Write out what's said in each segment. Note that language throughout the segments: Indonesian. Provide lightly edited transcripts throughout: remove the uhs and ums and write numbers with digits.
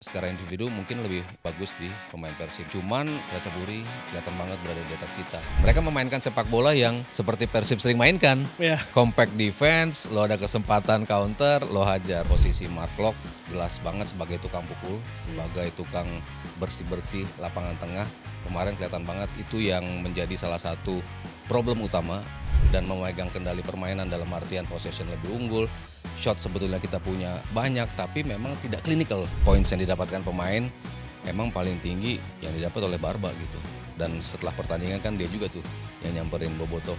Secara individu mungkin lebih bagus di pemain Persib, cuman Ratchaburi kelihatan banget berada di atas kita. Mereka memainkan sepak bola yang seperti Persib sering mainkan. Iya. Compact defense, lo ada kesempatan counter, lo hajar. Posisi Mark Locke jelas banget sebagai tukang pukul, sebagai tukang bersih-bersih lapangan tengah. Kemarin kelihatan banget itu yang menjadi salah satu problem utama dan memegang kendali permainan dalam artian possession lebih unggul. Shot sebetulnya kita punya banyak, tapi memang tidak clinical. Points yang didapatkan pemain emang paling tinggi yang didapat oleh Barba gitu. Dan setelah pertandingan kan dia juga tuh yang nyamperin Bobotoh.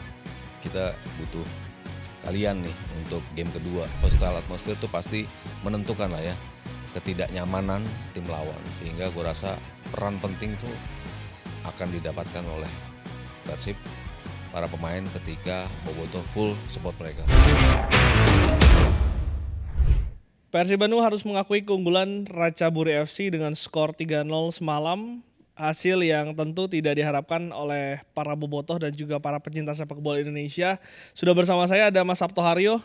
Kita butuh kalian nih untuk game kedua. Hostile atmosphere tuh pasti menentukan lah ya ketidaknyamanan tim lawan. Sehingga gue rasa peran penting tuh akan didapatkan oleh Persib, para pemain ketika Bobotoh full support mereka. Persib Bandung harus mengakui keunggulan Ratchaburi FC dengan skor 3-0 semalam. Hasil yang tentu tidak diharapkan oleh para bobotoh dan juga para pecinta sepak bola Indonesia. Sudah bersama saya ada Mas Sabto Haryo.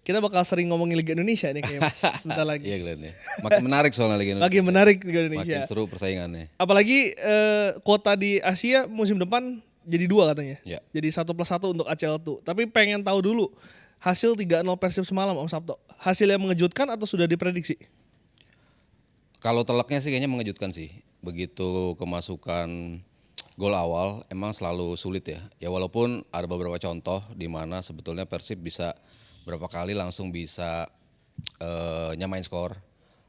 Kita bakal sering ngomongin Liga Indonesia nih kayaknya Mas, sebentar lagi. Iya kelihatannya. Makin menarik soalnya Liga Indonesia. Makin menarik Liga Indonesia. Makin seru persaingannya. Apalagi kuota di Asia musim depan jadi 2 katanya. Ya. Jadi 1+1 untuk ACL2. Tapi pengen tahu dulu hasil 3-0 Persib semalam Om Sabto. Hasil yang mengejutkan atau sudah diprediksi? Kalau telaknya sih kayaknya mengejutkan sih. Begitu kemasukan gol awal emang selalu sulit ya. Ya walaupun ada beberapa contoh di mana sebetulnya Persib bisa berapa kali langsung bisa nyamain skor.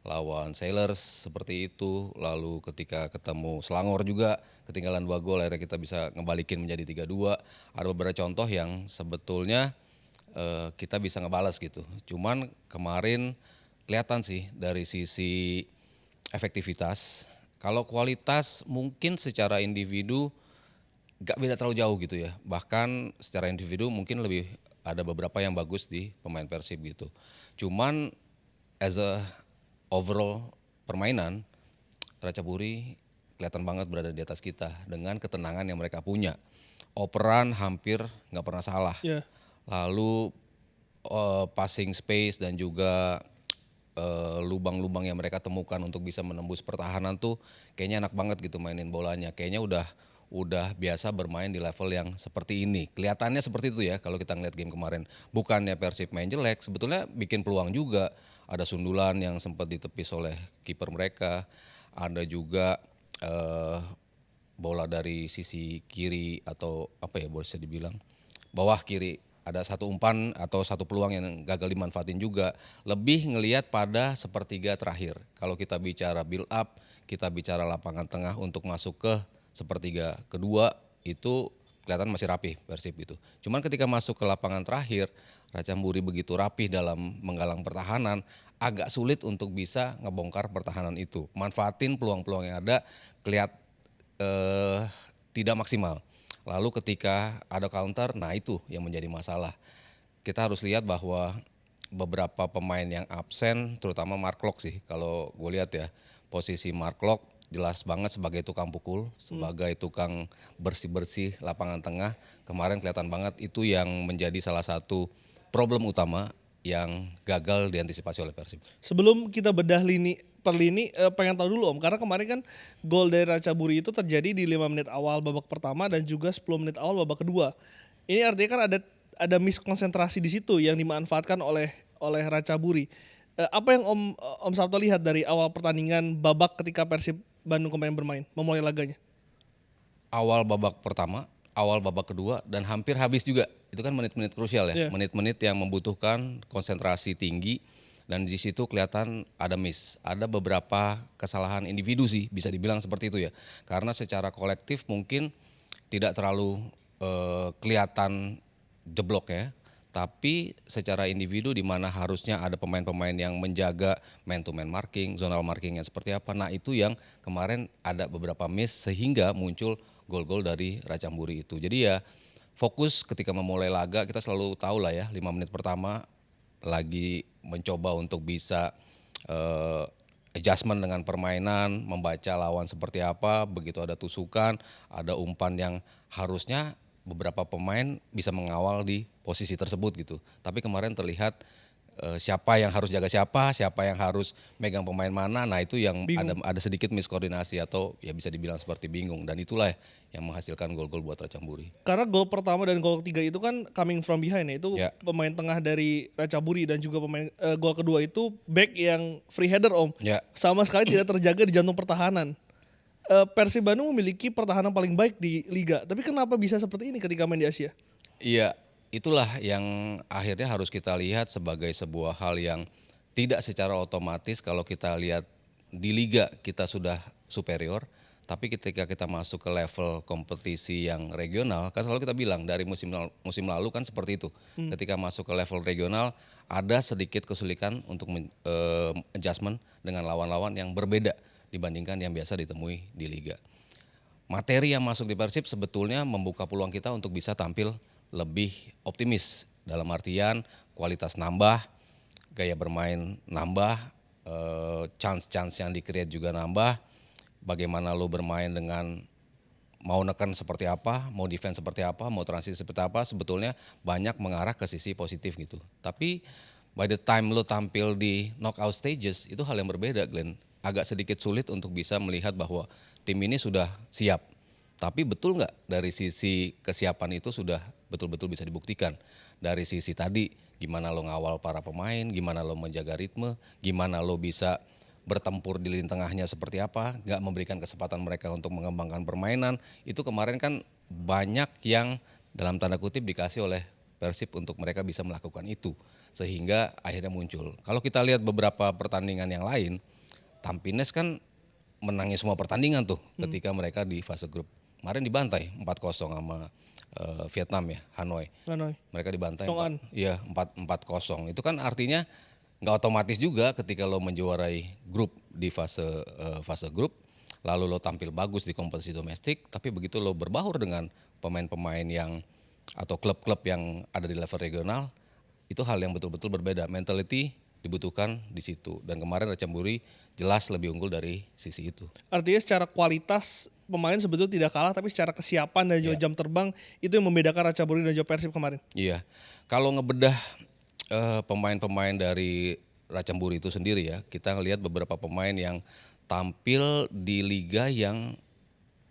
Lawan Sailors seperti itu, lalu ketika ketemu Selangor juga ketinggalan 2 gol akhirnya kita bisa ngebalikin menjadi 3-2. Ada beberapa contoh yang sebetulnya kita bisa ngebalas gitu. Cuman kemarin kelihatan sih dari sisi efektivitas, kalau kualitas mungkin secara individu gak beda terlalu jauh gitu ya. Bahkan secara individu mungkin lebih ada beberapa yang bagus di pemain Persib gitu. Cuman as a overall permainan, Ratchaburi kelihatan banget berada di atas kita dengan ketenangan yang mereka punya. Operan hampir nggak pernah salah. Ya. Lalu passing space dan juga lubang-lubang yang mereka temukan untuk bisa menembus pertahanan tuh kayaknya enak banget gitu mainin bolanya. Kayaknya udah biasa bermain di level yang seperti ini. Kelihatannya seperti itu ya kalau kita ngeliat game kemarin. Bukannya Persib main jelek, sebetulnya bikin peluang juga. Ada sundulan yang sempat ditepis oleh kiper mereka. Ada juga bola dari sisi kiri atau apa ya boleh dibilang bawah kiri. Ada satu umpan atau satu peluang yang gagal dimanfaatin juga. Lebih ngelihat pada sepertiga terakhir. Kalau kita bicara build up, kita bicara lapangan tengah untuk masuk ke sepertiga kedua itu kelihatan masih rapih Persib gitu. Cuman ketika masuk ke lapangan terakhir, Ratchaburi begitu rapih dalam menggalang pertahanan, agak sulit untuk bisa ngebongkar pertahanan itu. Manfaatin peluang-peluang yang ada, tidak maksimal. Lalu ketika ada counter, nah itu yang menjadi masalah. Kita harus lihat bahwa beberapa pemain yang absen, terutama Mark Locke sih. Kalau gue lihat ya, posisi Mark Locke jelas banget sebagai tukang pukul, sebagai tukang bersih-bersih lapangan tengah. Kemarin kelihatan banget itu yang menjadi salah satu problem utama yang gagal diantisipasi oleh Persib. Sebelum kita bedah lini per lini, pengen tahu dulu Om, karena kemarin kan gol dari Ratchaburi itu terjadi di 5 menit awal babak pertama dan juga 10 menit awal babak kedua. Ini artinya kan ada miskonsentrasi di situ yang dimanfaatkan oleh Ratchaburi. Apa yang Om Sabto lihat dari awal pertandingan babak ketika Persib Bandung kemarin bermain, memulai laganya? Awal babak pertama, awal babak kedua, dan hampir habis juga. Itu kan menit-menit krusial ya, Iya. menit-menit yang membutuhkan konsentrasi tinggi. Dan di situ kelihatan ada miss, ada beberapa kesalahan individu sih bisa dibilang seperti itu ya. Karena secara kolektif mungkin tidak terlalu kelihatan jeblok ya. Tapi secara individu di mana harusnya ada pemain-pemain yang menjaga man to man marking, zonal markingnya seperti apa. Nah itu yang kemarin ada beberapa miss sehingga muncul gol-gol dari Ratchaburi itu. Jadi ya fokus ketika memulai laga kita selalu tahu lah ya 5 menit pertama lagi mencoba untuk bisa adjustment dengan permainan, membaca lawan seperti apa, begitu ada tusukan, ada umpan yang harusnya beberapa pemain bisa mengawal di posisi tersebut gitu. Tapi kemarin terlihat siapa yang harus jaga siapa yang harus megang pemain mana. Nah itu yang Bingung. ada sedikit miskoordinasi atau ya bisa dibilang seperti bingung dan itulah yang menghasilkan gol-gol buat Ratchaburi. Karena gol pertama dan gol ketiga itu kan coming from behind ya. Itu Ya. pemain tengah dari Ratchaburi dan juga pemain gol kedua itu back yang free header Om. Ya. Sama sekali tidak terjaga di jantung pertahanan. Persib Bandung memiliki pertahanan paling baik di liga. Tapi kenapa bisa seperti ini ketika main di Asia? Iya, itulah yang akhirnya harus kita lihat sebagai sebuah hal yang tidak secara otomatis kalau kita lihat di liga kita sudah superior, tapi ketika kita masuk ke level kompetisi yang regional, kan selalu kita bilang dari musim lalu kan seperti itu. Ketika masuk ke level regional ada sedikit kesulitan untuk adjustment dengan lawan-lawan yang berbeda dibandingkan yang biasa ditemui di liga. Materi yang masuk di Persib sebetulnya membuka peluang kita untuk bisa tampil lebih optimis dalam artian kualitas nambah, gaya bermain nambah, chance-chance yang di-create juga nambah, bagaimana lo bermain dengan mau neken seperti apa, mau defense seperti apa, mau transisi seperti apa, sebetulnya banyak mengarah ke sisi positif gitu. Tapi by the time lo tampil di knockout stages itu hal yang berbeda Glenn. Agak sedikit sulit untuk bisa melihat bahwa tim ini sudah siap. Tapi betul nggak dari sisi kesiapan itu sudah betul-betul bisa dibuktikan. Dari sisi tadi gimana lo ngawal para pemain, gimana lo menjaga ritme, gimana lo bisa bertempur di lini tengahnya seperti apa, nggak memberikan kesempatan mereka untuk mengembangkan permainan. Itu kemarin kan banyak yang dalam tanda kutip dikasih oleh Persib untuk mereka bisa melakukan itu. Sehingga akhirnya muncul. Kalau kita lihat beberapa pertandingan yang lain, Tampines kan menangin semua pertandingan tuh ketika mereka di fase grup. Kemarin dibantai 4-0 sama Vietnam ya, Hanoi. Mereka dibantai Tong-an. 4-0. Itu kan artinya nggak otomatis juga ketika lo menjuarai grup di fase grup, lalu lo tampil bagus di kompetisi domestik, tapi begitu lo berbaur dengan pemain-pemain yang atau klub-klub yang ada di level regional, itu hal yang betul-betul berbeda. Mentality dibutuhkan di situ. Dan kemarin Ratchaburi jelas lebih unggul dari sisi itu. Artinya secara kualitas pemain sebetulnya tidak kalah, tapi secara kesiapan dan juga jam terbang itu yang membedakan Ratchaburi dan juga Persib kemarin. Iya, kalau ngebedah pemain-pemain dari Ratchaburi itu sendiri ya, kita ngelihat beberapa pemain yang tampil di liga yang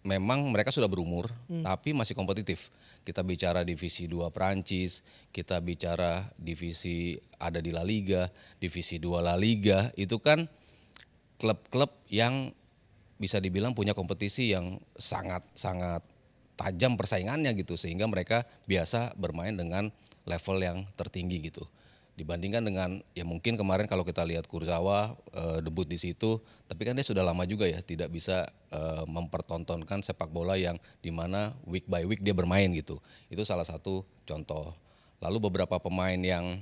memang mereka sudah berumur, tapi masih kompetitif. Kita bicara divisi 2 Prancis, kita bicara divisi ada di La Liga, divisi 2 La Liga, itu kan klub-klub yang bisa dibilang punya kompetisi yang sangat tajam persaingannya gitu, sehingga mereka biasa bermain dengan level yang tertinggi gitu. Dibandingkan dengan ya mungkin kemarin kalau kita lihat Kurzawa debut di situ, tapi kan dia sudah lama juga ya tidak bisa mempertontonkan sepak bola yang dimana week by week dia bermain gitu. Itu salah satu contoh. Lalu beberapa pemain yang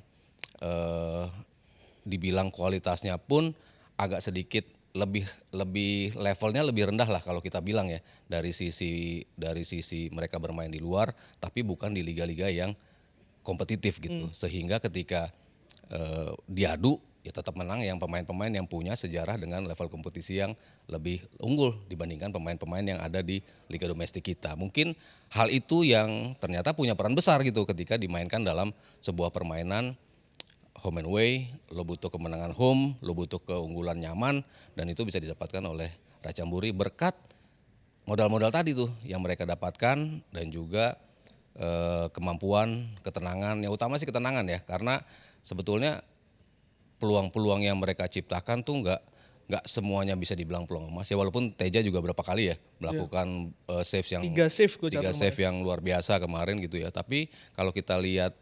dibilang kualitasnya pun agak sedikit lebih levelnya lebih rendah lah kalau kita bilang ya dari sisi mereka bermain di luar, tapi bukan di liga-liga yang kompetitif gitu. Sehingga ketika diadu ya tetap menang yang pemain-pemain yang punya sejarah dengan level kompetisi yang lebih unggul dibandingkan pemain-pemain yang ada di liga domestik kita. Mungkin hal itu yang ternyata punya peran besar gitu ketika dimainkan dalam sebuah permainan home and away, lo butuh kemenangan home, lo butuh keunggulan nyaman, dan itu bisa didapatkan oleh Ratchaburi berkat modal-modal tadi tuh yang mereka dapatkan dan juga kemampuan, ketenangan, yang utama sih ketenangan ya, karena sebetulnya peluang-peluang yang mereka ciptakan tuh nggak semuanya bisa dibilang peluang emas ya, walaupun Teja juga berapa kali ya melakukan save yang 3 save gue catat save yang luar biasa kemarin gitu ya. Tapi kalau kita lihat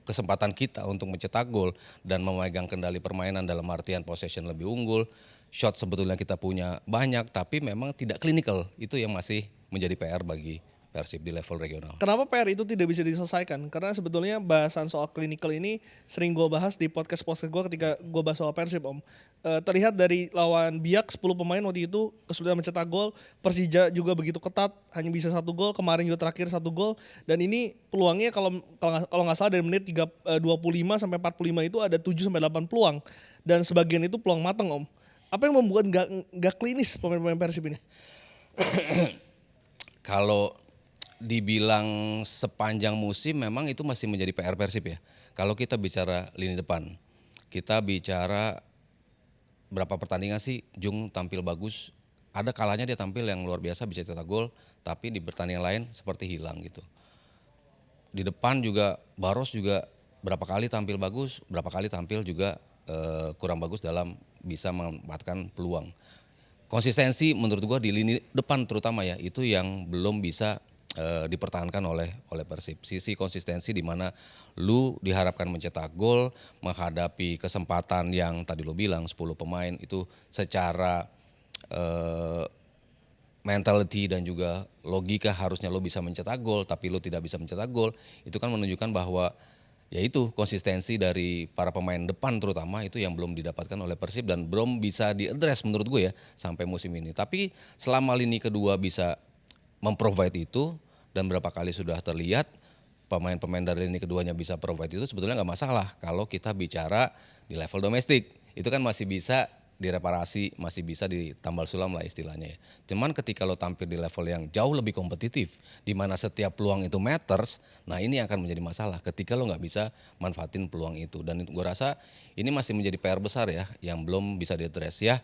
kesempatan kita untuk mencetak gol dan memegang kendali permainan dalam artian possession lebih unggul, shot sebetulnya kita punya banyak, tapi memang tidak klinikal. Itu yang masih menjadi PR bagi Persib di level regional. Kenapa PR itu tidak bisa diselesaikan? Karena sebetulnya bahasan soal clinical ini sering gue bahas di podcast-podcast gue ketika gue bahas soal Persib Om. Terlihat dari lawan Biak 10 pemain waktu itu kesulitan mencetak gol. Persija juga begitu ketat, hanya bisa 1 gol. Kemarin juga terakhir 1 gol. Dan ini peluangnya kalau nggak salah dari menit 25 sampai 45 itu ada 7 sampai 8 peluang. Dan sebagian itu peluang mateng Om. Apa yang membuat nggak klinis pemain-pemain Persib ini? Kalau dibilang sepanjang musim memang itu masih menjadi PR Persib ya. Kalau kita bicara lini depan, Kita bicara berapa pertandingan sih Jung tampil bagus. Ada kalanya dia tampil yang luar biasa bisa cetak gol, tapi di pertandingan lain seperti hilang gitu. Di depan juga Baros juga berapa kali tampil bagus, berapa kali tampil juga kurang bagus dalam bisa memanfaatkan peluang. Konsistensi menurut gua di lini depan terutama ya, itu yang belum bisa dipertahankan oleh Persib. Sisi konsistensi di mana lu diharapkan mencetak gol, menghadapi kesempatan yang tadi lu bilang 10 pemain itu secara eh, mentality dan juga logika harusnya lo bisa mencetak gol tapi lo tidak bisa mencetak gol, itu kan menunjukkan bahwa ya itu konsistensi dari para pemain depan terutama itu yang belum didapatkan oleh Persib dan belum bisa diadres menurut gue ya sampai musim ini. Tapi selama lini kedua bisa memprovide itu dan berapa kali sudah terlihat pemain-pemain dari lini keduanya bisa provide itu, sebetulnya nggak masalah kalau kita bicara di level domestik. Itu kan masih bisa direparasi, masih bisa ditambal sulam lah istilahnya ya. Cuman ketika lo tampil di level yang jauh lebih kompetitif, di mana setiap peluang itu matters, nah ini akan menjadi masalah ketika lo nggak bisa manfaatin peluang itu. Dan gue rasa ini masih menjadi PR besar ya, yang belum bisa diadres ya.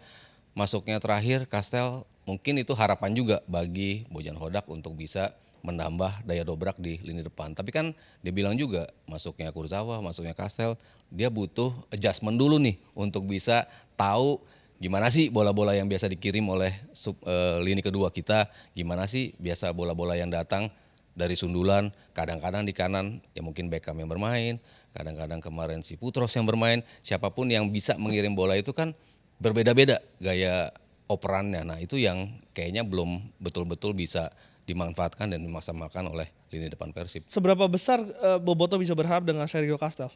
Masuknya terakhir Kastel, mungkin itu harapan juga bagi Bojan Hodak untuk bisa menambah daya dobrak di lini depan. Tapi kan dia bilang juga masuknya Kurzawa, masuknya Kastel, dia butuh adjustment dulu nih untuk bisa tahu gimana sih bola-bola yang biasa dikirim oleh lini kedua kita, gimana sih biasa bola-bola yang datang dari sundulan, kadang-kadang di kanan ya mungkin Beckham yang bermain, kadang-kadang kemarin si Putros yang bermain, siapapun yang bisa mengirim bola itu kan berbeda-beda gaya operannya. Nah itu yang kayaknya belum betul-betul bisa dimanfaatkan dan dimaksimalkan oleh lini depan Persib. Seberapa besar Boboto bisa berharap dengan Sergio Castel?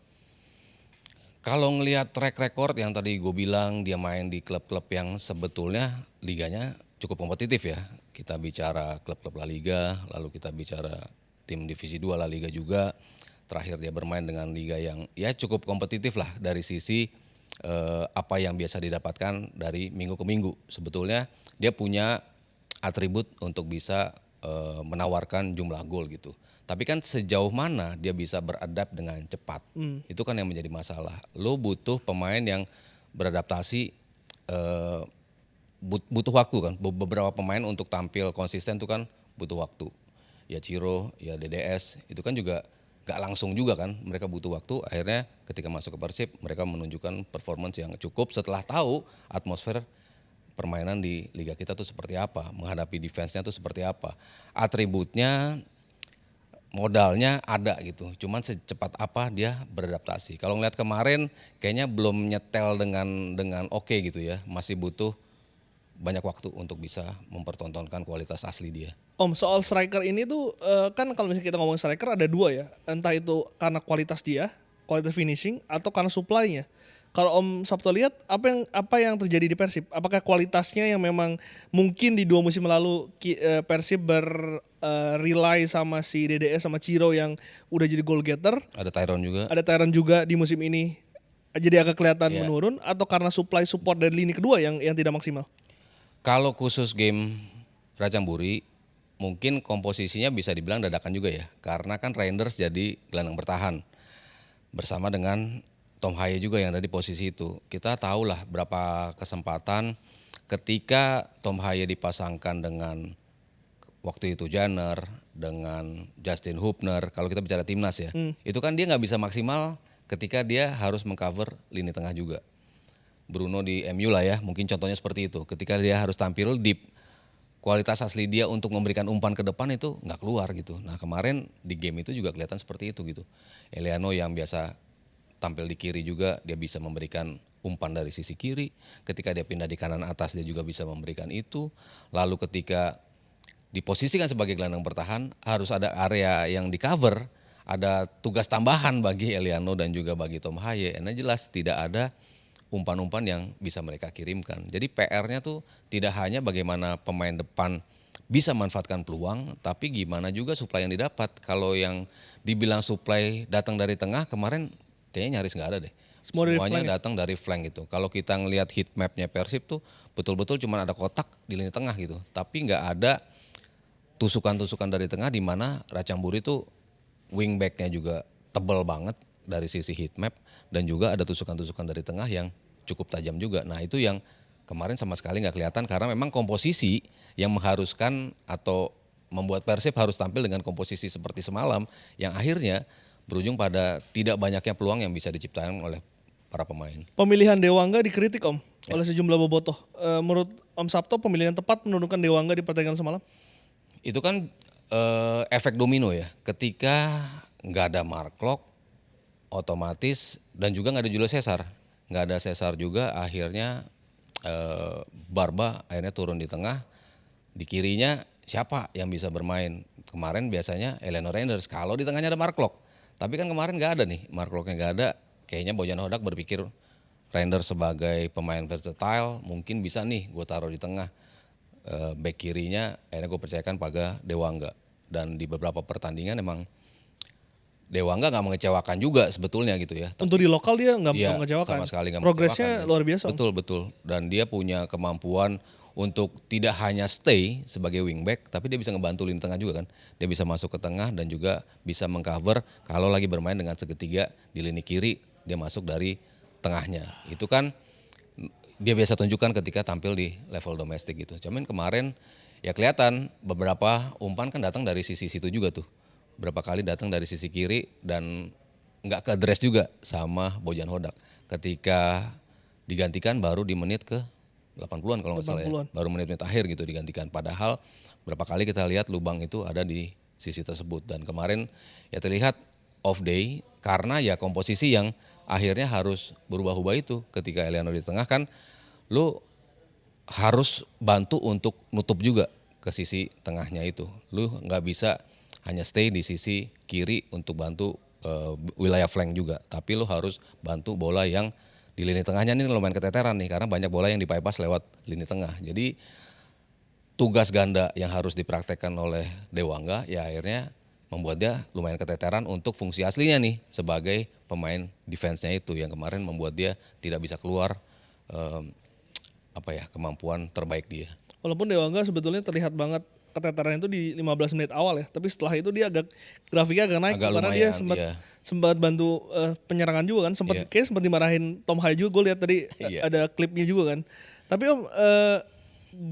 Kalau ngelihat track record yang tadi gue bilang dia main di klub-klub yang sebetulnya liganya cukup kompetitif ya. Kita bicara klub-klub La Liga, lalu kita bicara tim divisi 2 La Liga juga. Terakhir dia bermain dengan liga yang ya cukup kompetitif lah dari sisi apa yang biasa didapatkan dari minggu ke minggu. Sebetulnya dia punya atribut untuk bisa menawarkan jumlah gol gitu. Tapi kan sejauh mana dia bisa beradap dengan cepat, itu kan yang menjadi masalah. Lo butuh pemain yang beradaptasi, eh, butuh waktu kan. Beberapa pemain untuk tampil konsisten itu kan butuh waktu. Ya Ciro, ya DDS, itu kan juga gak langsung juga kan. Mereka butuh waktu, akhirnya ketika masuk ke Persib mereka menunjukkan performance yang cukup setelah tahu atmosfer permainan di liga kita tuh seperti apa, menghadapi defense-nya tuh seperti apa. Atributnya, modalnya ada gitu, cuman secepat apa dia beradaptasi. Kalau ngeliat kemarin kayaknya belum nyetel dengan oke gitu ya, masih butuh banyak waktu untuk bisa mempertontonkan kualitas asli dia. Om, soal striker ini tuh kan kalau misalnya kita ngomong striker ada dua ya, entah itu karena kualitas dia, kualitas finishing, atau karena supply-nya. Kalau Om Sabto lihat apa yang terjadi di Persib? Apakah kualitasnya yang memang mungkin di 2 musim lalu Persib rely sama si DDS sama Ciro yang udah jadi goal getter, Ada Tyron juga. ada Tyron juga di musim ini jadi agak kelihatan Ya. menurun, atau karena supply support dari lini kedua yang tidak maksimal? Kalau khusus game Racamburi, mungkin komposisinya bisa dibilang dadakan juga ya, karena kan Reinders jadi gelandang bertahan bersama dengan Tom Haye juga yang ada di posisi itu. Kita tahulah berapa kesempatan ketika Tom Haye dipasangkan dengan waktu itu Janner dengan Justin Hubner, kalau kita bicara timnas ya, itu kan dia nggak bisa maksimal ketika dia harus mengcover lini tengah juga. Bruno di MU lah ya, mungkin contohnya seperti itu. Ketika dia harus tampil deep, kualitas asli dia untuk memberikan umpan ke depan itu nggak keluar gitu. Nah kemarin di game itu juga kelihatan seperti itu gitu. Eliano yang biasa tampil di kiri juga dia bisa memberikan umpan dari sisi kiri. Ketika dia pindah di kanan atas dia juga bisa memberikan itu. Lalu ketika diposisikan sebagai gelandang bertahan harus ada area yang di cover. Ada tugas tambahan bagi Eliano dan juga bagi Tom Haye. Karena jelas tidak ada umpan-umpan yang bisa mereka kirimkan. Jadi PR-nya tuh tidak hanya bagaimana pemain depan bisa manfaatkan peluang, tapi gimana juga supply yang didapat. Kalau yang dibilang supply datang dari tengah kemarin kayaknya nyaris nggak ada deh. Semua dari Semuanya flank ya? datang dari flank gitu. Kalau kita ngelihat heat map-nya Persib tuh betul-betul cuma ada kotak di lini tengah gitu. Tapi nggak ada tusukan-tusukan dari tengah di mana Racamburi tuh wingback-nya juga tebel banget. dari sisi heat map dan juga ada tusukan-tusukan dari tengah yang cukup tajam juga. Nah itu yang kemarin sama sekali nggak kelihatan karena memang komposisi yang mengharuskan atau membuat Persib harus tampil dengan komposisi seperti semalam yang akhirnya berujung pada tidak banyaknya peluang yang bisa diciptakan oleh para pemain. Pemilihan Dewangga dikritik Om Ya. oleh sejumlah bobotoh. Menurut Om Sabto pemilihan tepat menurunkan Dewangga di pertandingan semalam? Itu kan efek domino ya. Ketika nggak ada Mark Klok, otomatis dan juga nggak ada Julio Cesar. Nggak ada Cesar juga akhirnya Barba akhirnya turun di tengah. Di kirinya siapa yang bisa bermain? Kemarin biasanya Eleanor Reinders. Kalau di tengahnya ada Mark Klok. Tapi kan kemarin nggak ada nih. Mark Kloknya nggak ada. Kayaknya Bojan Hodak berpikir Reinders sebagai pemain versatile mungkin bisa nih gue taruh di tengah. Back kirinya akhirnya gue percayakan pada Dewangga. Dan di beberapa pertandingan emang Dewangga nggak mengecewakan juga sebetulnya gitu ya. Untuk di lokal dia nggak Iya, mengecewakan. sama sekali nggak Progresnya mengecewakan. luar biasa Om. Betul betul. Dan dia punya kemampuan untuk tidak hanya stay sebagai wingback, tapi dia bisa ngebantu lini tengah juga kan. Dia bisa masuk ke tengah dan juga bisa mengcover kalau lagi bermain dengan segitiga di lini kiri, dia masuk dari tengahnya. Itu kan dia biasa tunjukkan ketika tampil di level domestik gitu. Cuman kemarin ya kelihatan beberapa umpan kan datang dari sisi situ juga tuh. Berapa kali datang dari sisi kiri dan nggak ke address juga sama Bojan Hodak. Ketika digantikan baru di menit ke 80-an kalau nggak salah ya. 80-an. Baru menit-menit akhir gitu digantikan. Padahal berapa kali kita lihat lubang itu ada di sisi tersebut. Dan kemarin ya terlihat off day karena ya komposisi yang akhirnya harus berubah-ubah itu. Ketika Eliano di tengah kan lu harus bantu untuk nutup juga ke sisi tengahnya itu. Lu nggak bisa hanya stay di sisi kiri untuk bantu wilayah flank juga. Tapi lu harus bantu bola yang di lini tengahnya nih lumayan keteteran nih karena banyak bola yang dibypass lewat lini tengah. Jadi tugas ganda yang harus dipraktekkan oleh Dewangga ya akhirnya membuat dia lumayan keteteran untuk fungsi aslinya nih sebagai pemain defense-nya itu yang kemarin membuat dia tidak bisa keluar kemampuan terbaik dia. Walaupun Dewangga sebetulnya terlihat banget keteteran itu di 15 menit awal ya, tapi setelah itu dia grafiknya agak naik Agak karena dia lumayan, iya. sempat bantu penyerangan juga kan, Iya. kayaknya sempat dimarahin Tom Hai juga, gue lihat tadi Iya. ada klipnya juga kan. Tapi Om,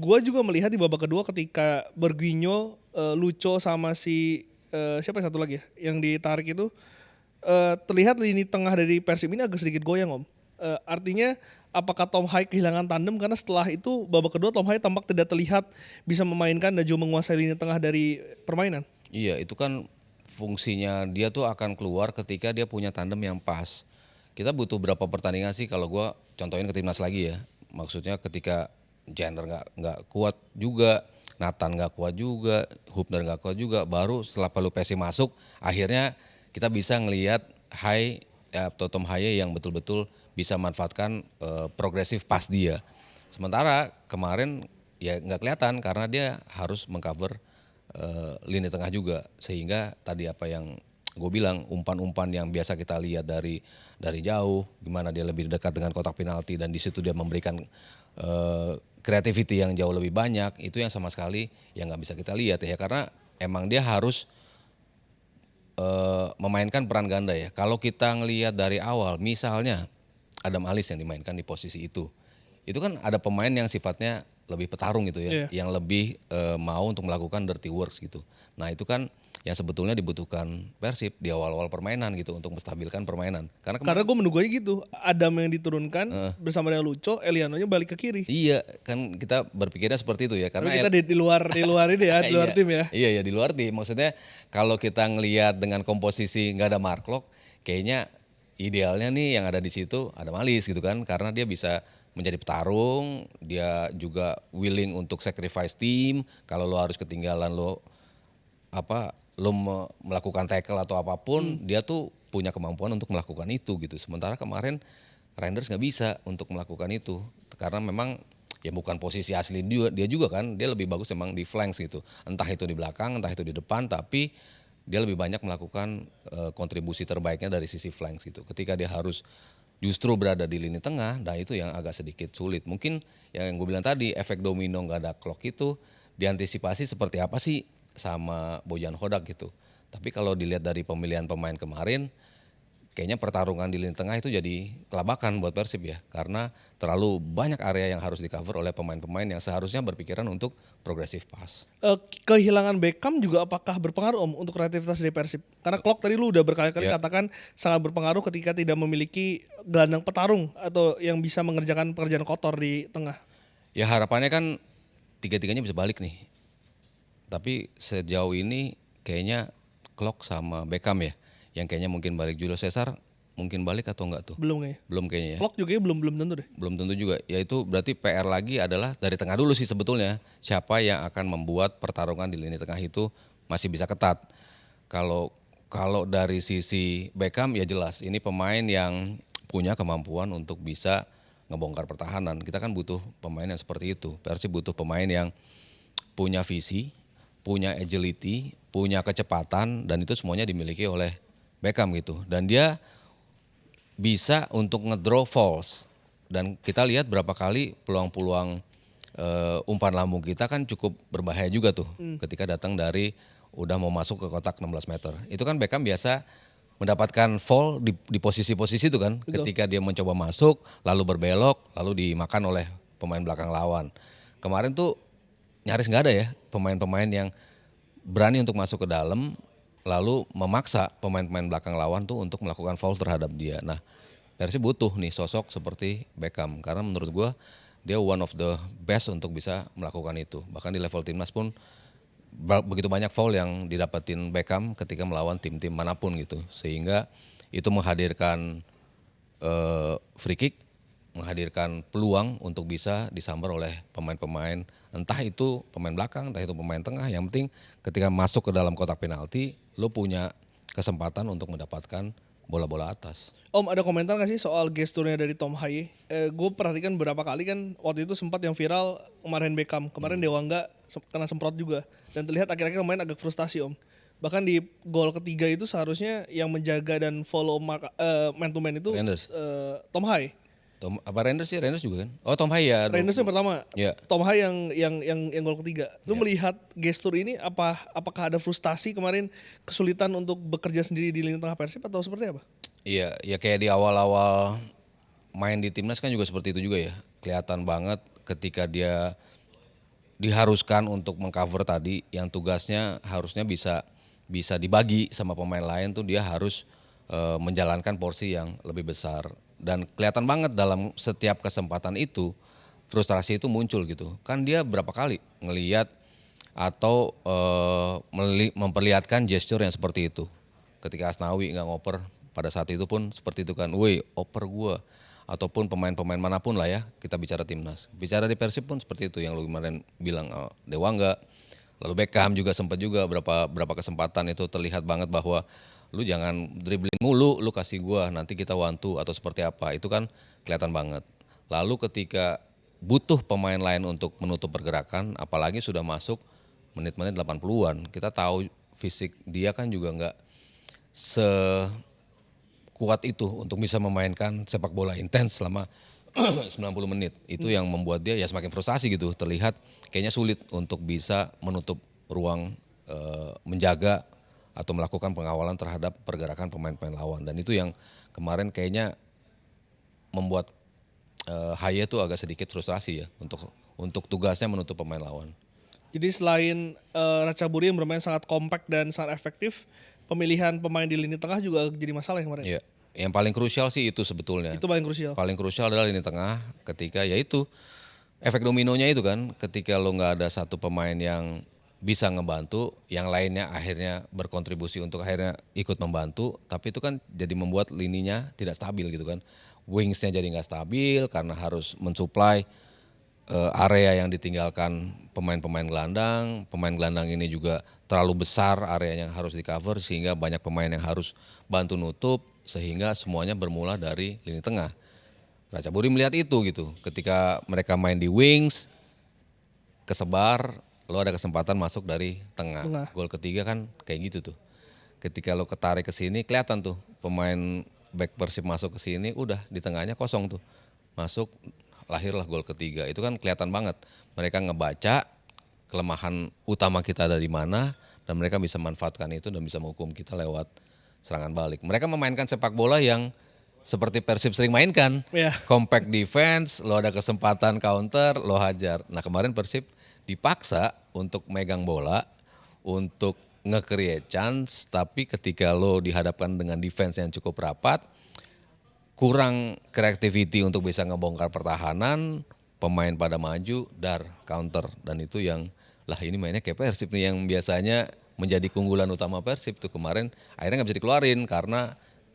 gue juga melihat di babak kedua ketika Berguinho, Lucho sama si siapa satu lagi ya yang ditarik itu, terlihat lini tengah dari Persib ini agak sedikit goyang Om. Artinya apakah Tom Hai kehilangan tandem karena setelah itu babak kedua Tom Hai tampak tidak terlihat bisa memainkan dan juga menguasai lini tengah dari permainan. Iya, itu kan fungsinya dia tuh akan keluar ketika dia punya tandem yang pas. Kita butuh berapa pertandingan sih kalau gua contohin ke timnas lagi ya. Maksudnya ketika Jenner nggak kuat juga, Nathan nggak kuat juga, Hubner nggak kuat juga, baru setelah Palu Pesi masuk, akhirnya kita bisa ngelihat atau Tom Haye yang betul-betul bisa manfaatkan progresif pas dia. Sementara kemarin ya nggak kelihatan karena dia harus mengcover lini tengah juga sehingga tadi apa yang gue bilang umpan-umpan yang biasa kita lihat dari jauh gimana dia lebih dekat dengan kotak penalti dan di situ dia memberikan creativity yang jauh lebih banyak itu yang sama sekali yang nggak bisa kita lihat ya karena emang dia harus memainkan peran ganda ya. Kalau kita ngelihat dari awal misalnya Adam Alis yang dimainkan di posisi itu kan ada pemain yang sifatnya lebih petarung gitu ya, yang lebih mau untuk melakukan dirty works gitu. Nah itu kan yang sebetulnya dibutuhkan Persib di awal-awal permainan gitu untuk menstabilkan permainan. Karena gue menduga gitu, Adam yang diturunkan bersama dengan Lucho, Elianonya balik ke kiri. Iya kan kita berpikirnya seperti itu ya karena kita di luar ini ya, di luar tim ya. Iya di luar tim. Maksudnya kalau kita ngelihat dengan komposisi nggak ada Mark Klok, kayaknya idealnya nih yang ada di situ ada Malis gitu kan karena dia bisa menjadi petarung, dia juga willing untuk sacrifice tim. Kalau lo harus ketinggalan lo melakukan tackle atau apapun, dia tuh punya kemampuan untuk melakukan itu gitu. Sementara kemarin Reinders nggak bisa untuk melakukan itu karena memang ya bukan posisi asli dia juga kan, dia lebih bagus memang di flanks gitu. Entah itu di belakang, entah itu di depan, tapi dia lebih banyak melakukan kontribusi terbaiknya dari sisi flanks gitu. Ketika dia harus justru berada di lini tengah, nah itu yang agak sedikit sulit. Mungkin yang gue bilang tadi efek domino nggak ada Klok itu diantisipasi seperti apa sih sama Bojan Hodak gitu. Tapi kalau dilihat dari pemilihan pemain kemarin, kayaknya pertarungan di lini tengah itu jadi kelabakan buat Persib ya, karena terlalu banyak area yang harus di-cover oleh pemain-pemain yang seharusnya berpikiran untuk progressive pass. Kehilangan Beckham juga apakah berpengaruh Om untuk kreativitas dari Persib? Karena Klok tadi lu udah berkali-kali Ya, katakan sangat berpengaruh ketika tidak memiliki gelandang petarung atau yang bisa mengerjakan pekerjaan kotor di tengah. ya harapannya kan tiga-tiganya bisa balik nih. Tapi sejauh ini kayaknya Klok sama Beckham ya, yang kayaknya mungkin balik. Julio Cesar mungkin balik atau enggak tuh? Belum kayaknya. Belum kayaknya ya. Klok juga ya belum tentu deh. Belum tentu juga. Ya itu berarti PR lagi adalah dari tengah dulu sih sebetulnya. Siapa yang akan membuat pertarungan di lini tengah itu masih bisa ketat. Kalau kalau dari sisi Beckham ya jelas ini pemain yang punya kemampuan untuk bisa ngebongkar pertahanan. Kita kan butuh pemain yang seperti itu. Persib butuh pemain yang punya visi, punya agility, punya kecepatan, dan itu semuanya dimiliki oleh Beckham gitu. Dan dia bisa untuk ngedraw falls, dan kita lihat berapa kali peluang-peluang umpan lambung kita kan cukup berbahaya juga tuh ketika datang dari udah mau masuk ke kotak 16 meter. Itu kan Beckham biasa mendapatkan fall di posisi-posisi itu kan, Betul. ketika dia mencoba masuk lalu berbelok lalu dimakan oleh pemain belakang lawan. Kemarin tuh nyaris nggak ada ya pemain-pemain yang berani untuk masuk ke dalam lalu memaksa pemain-pemain belakang lawan tuh untuk melakukan foul terhadap dia. Nah, Persib butuh nih sosok seperti Beckham karena menurut gua dia one of the best untuk bisa melakukan itu. Bahkan di level timnas pun begitu banyak foul yang didapetin Beckham ketika melawan tim-tim manapun gitu. Sehingga itu menghadirkan free kick, menghadirkan peluang untuk bisa disambar oleh pemain-pemain, entah itu pemain belakang, entah itu pemain tengah. Yang penting ketika masuk ke dalam kotak penalti, lo punya kesempatan untuk mendapatkan bola-bola atas. Om ada komentar gak sih soal gesturnya dari Tom Haye? Gue perhatikan beberapa kali kan waktu itu sempat yang viral kemarin Beckham, kemarin Dewangga kena semprot juga. Dan terlihat akhir-akhir main agak frustasi Om. Bahkan di gol ketiga itu seharusnya yang menjaga dan follow man to man itu Reinders. Tom Haye. Apa Reinders sih? Reinders juga kan? Oh, Tom Haye ya. Reinders yang pertama, Ya. Tom Haye yang gol ketiga. Lu melihat gestur ini apakah ada frustasi kemarin, kesulitan untuk bekerja sendiri di lini tengah Persib atau seperti apa? Iya, ya kayak di awal-awal main di timnas kan juga seperti itu juga ya. Kelihatan banget ketika dia diharuskan untuk mengcover tadi yang tugasnya harusnya bisa dibagi sama pemain lain tuh dia harus menjalankan porsi yang lebih besar. Dan kelihatan banget dalam setiap kesempatan itu frustrasi itu muncul gitu. Kan dia berapa kali ngelihat atau memperlihatkan gesture yang seperti itu. Ketika Asnawi nggak ngoper pada saat itu pun seperti itu kan, woi oper gua. Ataupun pemain-pemain manapun lah ya, kita bicara timnas. Bicara di Persib pun seperti itu yang lu kemarin bilang, Dewangga. Lalu Beckham juga sempat juga berapa kesempatan itu terlihat banget bahwa lu jangan dribbling mulu, lu kasih gua nanti kita one two atau seperti apa. Itu kan kelihatan banget. Lalu ketika butuh pemain lain untuk menutup pergerakan, apalagi sudah masuk menit-menit 80-an. Kita tahu fisik dia kan juga nggak sekuat itu untuk bisa memainkan sepak bola intens selama 90 menit. Itu yang membuat dia ya semakin frustasi gitu. Terlihat kayaknya sulit untuk bisa menutup ruang menjaga atau melakukan pengawalan terhadap pergerakan pemain-pemain lawan. Dan itu yang kemarin kayaknya membuat Haye tuh agak sedikit frustrasi ya untuk tugasnya menutup pemain lawan. Jadi selain Ratchaburi yang bermain sangat kompak dan sangat efektif, pemilihan pemain di lini tengah juga jadi masalah yang kemarin. Iya. Yang paling krusial sih itu sebetulnya. Itu paling krusial. Paling krusial adalah lini tengah ketika yaitu efek dominonya itu kan ketika lo nggak ada satu pemain yang bisa ngebantu, yang lainnya akhirnya berkontribusi untuk akhirnya ikut membantu, tapi itu kan jadi membuat lininya tidak stabil gitu kan. Wingsnya jadi nggak stabil karena harus mensuplai area yang ditinggalkan pemain-pemain gelandang. Pemain gelandang ini juga terlalu besar area yang harus di cover sehingga banyak pemain yang harus bantu nutup sehingga semuanya bermula dari lini tengah. Ratchaburi melihat itu gitu. Ketika mereka main di wings kesebar, lo ada kesempatan masuk dari tengah. Gol ketiga kan kayak gitu tuh. Ketika lo ketarik ke sini kelihatan tuh pemain back Persib masuk ke sini udah di tengahnya kosong tuh. Masuk lahirlah gol ketiga. Itu kan kelihatan banget. Mereka ngebaca kelemahan utama kita ada di mana dan mereka bisa manfaatkan itu dan bisa menghukum kita lewat serangan balik. Mereka memainkan sepak bola yang seperti Persib sering mainkan. Ya. Compact defense, lo ada kesempatan counter, lo hajar. Nah kemarin Persib dipaksa untuk megang bola, untuk nge-create chance, tapi ketika lo dihadapkan dengan defense yang cukup rapat, kurang creativity untuk bisa ngebongkar pertahanan, pemain pada maju, counter. Dan itu yang, lah ini mainnya kayak Persib nih yang biasanya menjadi keunggulan utama Persib tuh kemarin akhirnya nggak bisa dikeluarin karena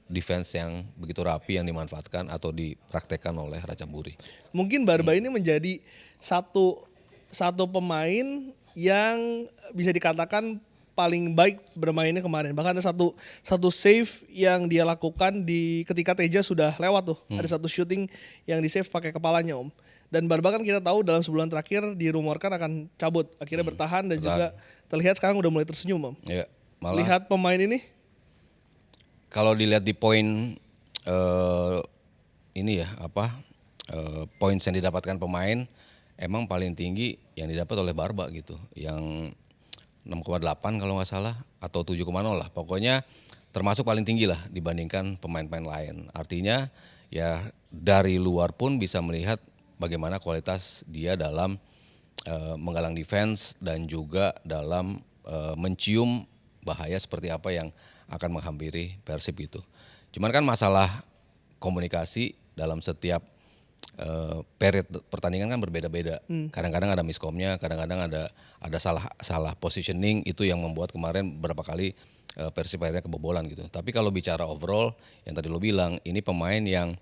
defense yang begitu rapi yang dimanfaatkan atau dipraktekkan oleh Ratchaburi. Mungkin Barba ini menjadi satu pemain yang bisa dikatakan paling baik bermainnya kemarin. Bahkan ada satu save yang dia lakukan ketika Teja sudah lewat tuh. Ada satu shooting yang di save pakai kepalanya, Om. Dan Barba kan kita tahu dalam sebulan terakhir dirumorkan akan cabut. Akhirnya bertahan dan juga terlihat sekarang udah mulai tersenyum, Om. Ya, malah Lihat pemain ini, kalau dilihat di poin points yang didapatkan pemain emang paling tinggi yang didapat oleh Barba gitu, yang 6,8 kalau nggak salah atau 7,0 lah, pokoknya termasuk paling tinggi lah dibandingkan pemain-pemain lain. Artinya ya dari luar pun bisa melihat bagaimana kualitas dia dalam menggalang defense dan juga dalam mencium bahaya seperti apa yang akan menghampiri Persib gitu. Cuman kan masalah komunikasi dalam setiap period pertandingan kan berbeda-beda. Kadang-kadang ada miskomnya, kadang-kadang ada salah positioning, itu yang membuat kemarin berapa kali Persib akhirnya kebobolan gitu. Tapi kalau bicara overall yang tadi lo bilang, ini pemain yang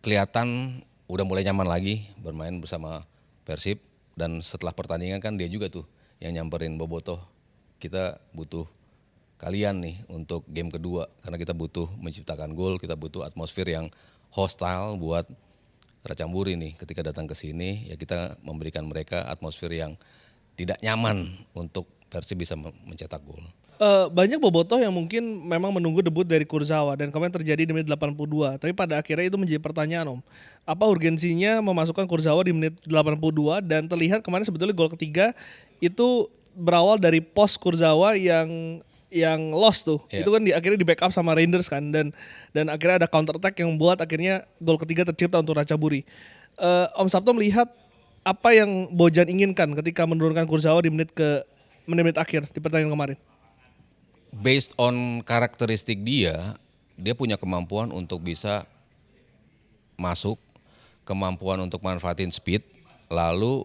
kelihatan udah mulai nyaman lagi bermain bersama Persib, dan setelah pertandingan kan dia juga tuh yang nyamperin Bobotoh, kita butuh kalian nih untuk game kedua karena kita butuh menciptakan gol, kita butuh atmosfer yang hostile buat Ratchaburi nih ketika datang ke sini, ya kita memberikan mereka atmosfer yang tidak nyaman untuk Persib bisa mencetak gol. banyak bobotoh yang mungkin memang menunggu debut dari Kurzawa dan kemarin terjadi di menit 82. Tapi pada akhirnya itu menjadi pertanyaan, Om. Apa urgensinya memasukkan Kurzawa di menit 82, dan terlihat kemarin sebetulnya gol ketiga itu berawal dari pos Kurzawa yang lost tuh. Yeah. Itu kan akhirnya di backup sama Reinders kan, dan akhirnya ada counter attack yang membuat akhirnya gol ketiga tercipta untuk Ratchaburi. Om Sabto melihat apa yang Bojan inginkan ketika menurunkan Kurzawa di menit akhir di pertandingan kemarin? Based on karakteristik dia punya kemampuan untuk bisa masuk, kemampuan untuk manfaatin speed, lalu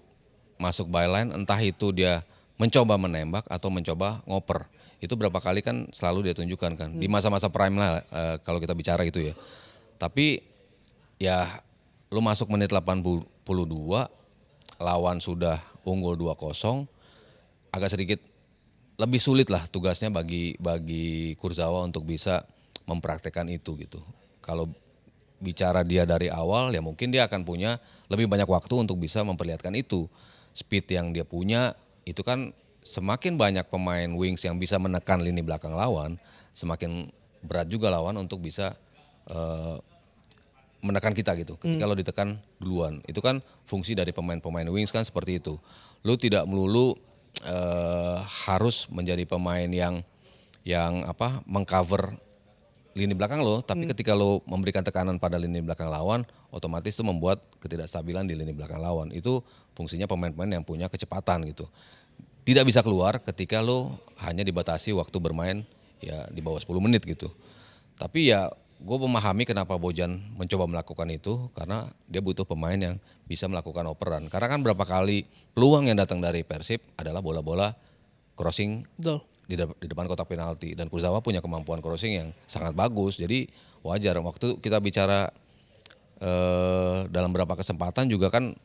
masuk byline, entah itu dia mencoba menembak atau mencoba ngoper. Itu berapa kali kan selalu dia tunjukkan kan di masa-masa prime lah kalau kita bicara gitu ya. Tapi ya lu masuk menit 82, lawan sudah unggul 2-0, agak sedikit lebih sulit lah tugasnya bagi Kurzawa untuk bisa mempraktekkan itu gitu. Kalau bicara dia dari awal ya mungkin dia akan punya lebih banyak waktu untuk bisa memperlihatkan itu. Speed yang dia punya itu kan, semakin banyak pemain wings yang bisa menekan lini belakang lawan, semakin berat juga lawan untuk bisa menekan kita gitu. Ketika lo ditekan duluan, itu kan fungsi dari pemain-pemain wings kan seperti itu. Lo tidak melulu harus menjadi pemain yang mengcover lini belakang lo, tapi ketika lo memberikan tekanan pada lini belakang lawan, otomatis itu membuat ketidakstabilan di lini belakang lawan. Itu fungsinya pemain-pemain yang punya kecepatan gitu. Tidak bisa keluar ketika lo hanya dibatasi waktu bermain ya di bawah 10 menit gitu. Tapi ya gue memahami kenapa Bojan mencoba melakukan itu, karena dia butuh pemain yang bisa melakukan operan. Karena kan berapa kali peluang yang datang dari Persib adalah bola-bola crossing Betul. di depan kotak penalti, dan Kurzawa punya kemampuan crossing yang sangat bagus. Jadi wajar waktu kita bicara dalam beberapa kesempatan juga kan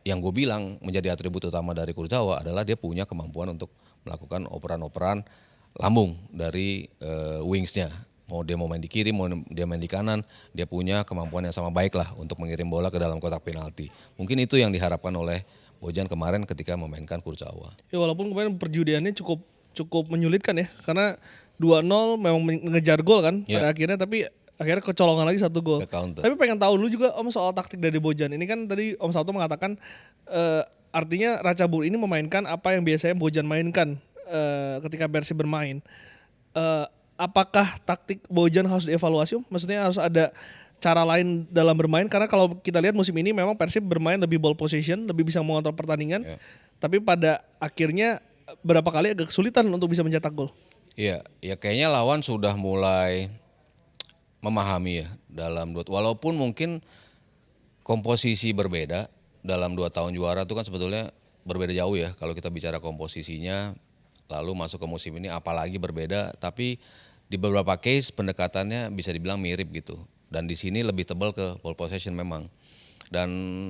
yang gue bilang menjadi atribut utama dari Kurzawa adalah dia punya kemampuan untuk melakukan operan-operan lambung dari wingsnya. Mau dia mau main di kiri, mau dia main di kanan, dia punya kemampuan yang sama baik lah untuk mengirim bola ke dalam kotak penalti. Mungkin itu yang diharapkan oleh Bojan kemarin ketika memainkan Kurzawa. Ya walaupun kemarin perjudiannya cukup menyulitkan ya, karena 2-0 memang mengejar gol kan pada akhirnya, tapi akhirnya kecolongan lagi satu gol. Tapi pengen tahu lu juga Om soal taktik dari Bojan. Ini kan tadi Om Sabto mengatakan artinya Ratchaburi ini memainkan apa yang biasanya Bojan mainkan ketika Persib bermain. apakah taktik Bojan harus dievaluasi Om? Maksudnya harus ada cara lain dalam bermain karena kalau kita lihat musim ini memang Persib bermain lebih ball possession, lebih bisa mengontrol pertandingan, Ya. tapi pada akhirnya berapa kali agak kesulitan untuk bisa mencetak gol. Iya, ya kayaknya lawan sudah mulai memahami ya dalam walaupun mungkin komposisi berbeda dalam 2 tahun juara itu kan sebetulnya berbeda jauh ya kalau kita bicara komposisinya lalu masuk ke musim ini apalagi berbeda tapi di beberapa case pendekatannya bisa dibilang mirip gitu dan di sini lebih tebal ke ball possession memang dan